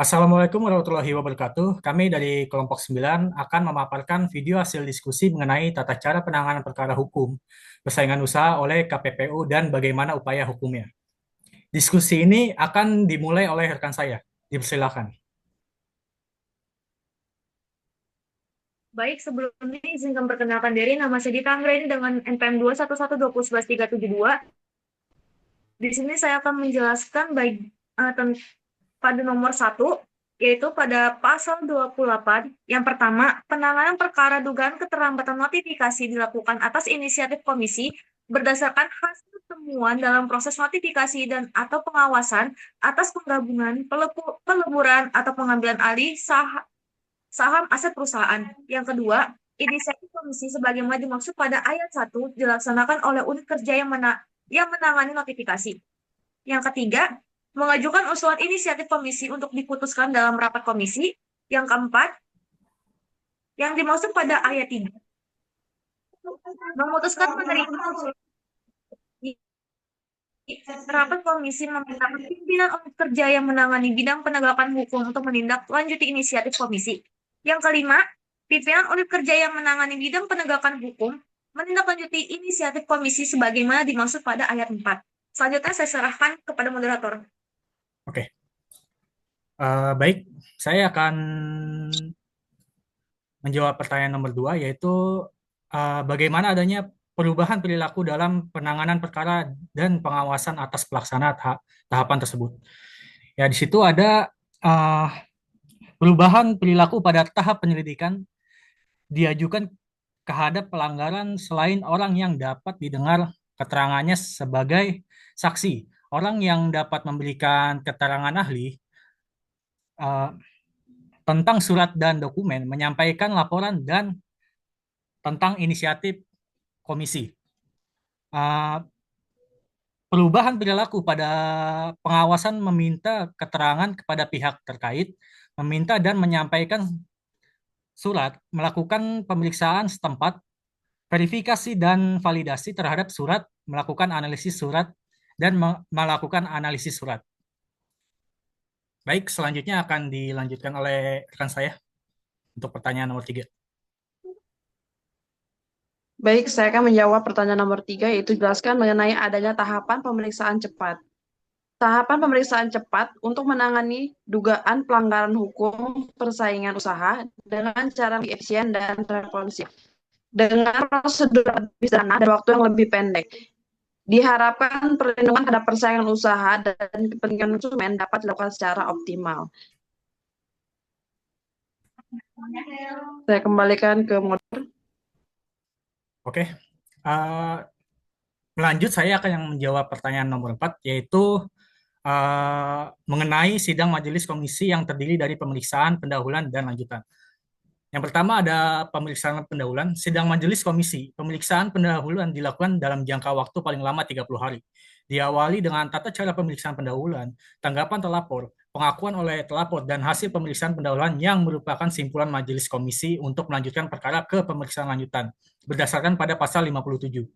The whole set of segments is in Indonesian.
Assalamualaikum warahmatullahi wabarakatuh. Kami dari kelompok 9 akan memaparkan video hasil diskusi mengenai tata cara penanganan perkara hukum, persaingan usaha oleh KPPU dan bagaimana upaya hukumnya. Diskusi ini akan dimulai oleh rekan saya. Dipersilakan. Baik, sebelumnya izinkan perkenalkan diri. Nama saya Dita Anggraini dengan NPM 2112011-372. Di sini saya akan menjelaskan baik pada nomor satu, yaitu pada pasal 28. Yang pertama, penanganan perkara dugaan keterlambatan notifikasi dilakukan atas inisiatif komisi berdasarkan hasil temuan dalam proses notifikasi dan atau pengawasan atas penggabungan, peleburan atau pengambilan alih saham aset perusahaan. Yang kedua, inisiatif komisi sebagaimana dimaksud pada ayat 1 dilaksanakan oleh unit kerja yang menangani notifikasi. Yang ketiga, mengajukan usulan inisiatif komisi untuk diputuskan dalam rapat komisi. Yang keempat, yang dimaksud pada ayat 3, memutuskan menerima usulan rapat komisi meminta pimpinan unit kerja yang menangani bidang penegakan hukum untuk menindaklanjuti inisiatif komisi. Yang kelima, pimpinan unit kerja yang menangani bidang penegakan hukum menindaklanjuti inisiatif komisi sebagaimana dimaksud pada ayat 4. Selanjutnya saya serahkan kepada moderator. Oke. Baik, saya akan menjawab pertanyaan nomor 2, yaitu bagaimana adanya perubahan perilaku dalam penanganan perkara dan pengawasan atas pelaksanaan tahapan tersebut. Ya, di situ ada uh, perubahan perilaku pada tahap penyelidikan diajukan kehadap pelanggaran selain orang yang dapat didengar keterangannya sebagai saksi. Orang yang dapat memberikan keterangan ahli uh, tentang surat dan dokumen, menyampaikan laporan dan tentang inisiatif komisi. Uh, Perubahan perilaku pada pengawasan meminta keterangan kepada pihak terkait, meminta dan menyampaikan surat, melakukan pemeriksaan setempat, verifikasi dan validasi terhadap surat, melakukan analisis surat, dan melakukan analisis surat. Baik, selanjutnya akan dilanjutkan oleh rekan saya untuk pertanyaan nomor 3. Baik, saya akan menjawab pertanyaan nomor 3, yaitu jelaskan mengenai adanya tahapan pemeriksaan cepat. Tahapan pemeriksaan cepat untuk menangani dugaan pelanggaran hukum persaingan usaha dengan cara lebih efisien dan responsif. Dengan prosedur lebih sederhana dan waktu yang lebih pendek. Diharapkan perlindungan terhadap persaingan usaha dan kepentingan konsumen dapat dilakukan secara optimal. Saya kembalikan ke moderator. Oke, melanjut saya akan yang menjawab pertanyaan nomor 4, yaitu mengenai sidang majelis komisi yang terdiri dari pemeriksaan, pendahuluan, dan lanjutan. Yang pertama ada pemeriksaan pendahuluan. Sidang majelis komisi. Pemeriksaan pendahuluan dilakukan dalam jangka waktu paling lama 30 hari. Diawali dengan tata cara pemeriksaan pendahuluan, tanggapan terlapor, pengakuan oleh terlapor, dan hasil pemeriksaan pendahuluan yang merupakan simpulan majelis komisi untuk melanjutkan perkara ke pemeriksaan lanjutan, berdasarkan pada pasal 57.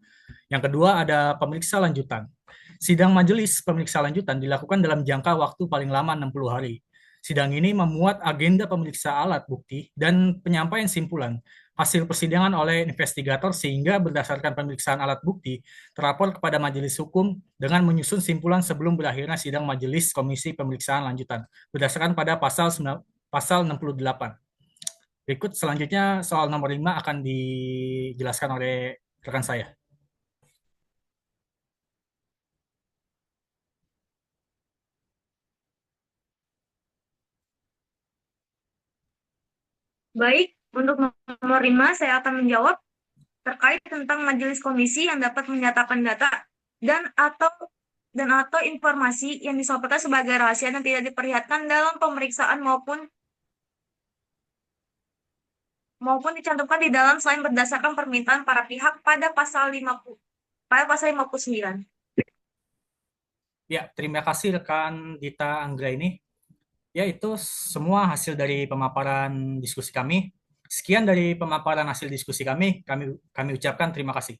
Yang kedua ada pemeriksa lanjutan. Sidang majelis pemeriksa lanjutan dilakukan dalam jangka waktu paling lama 60 hari. Sidang ini memuat agenda pemeriksa alat bukti dan penyampaian simpulan hasil persidangan oleh investigator sehingga berdasarkan pemeriksaan alat bukti terlapor kepada majelis hukum dengan menyusun simpulan sebelum berakhirnya sidang majelis komisi pemeriksaan lanjutan berdasarkan pada pasal 68. Berikut selanjutnya soal nomor 5 akan dijelaskan oleh rekan saya. Baik, untuk nomor 5 saya akan menjawab terkait tentang majelis komisi yang dapat menyatakan data dan atau informasi yang disampaikan sebagai rahasia dan tidak diperlihatkan dalam pemeriksaan maupun dicantumkan di dalam selain berdasarkan permintaan para pihak pada pasal 59. Ya, terima kasih rekan Dita Anggra ini. Ya, itu semua hasil dari pemaparan diskusi kami. Sekian dari pemaparan hasil diskusi kami ucapkan terima kasih.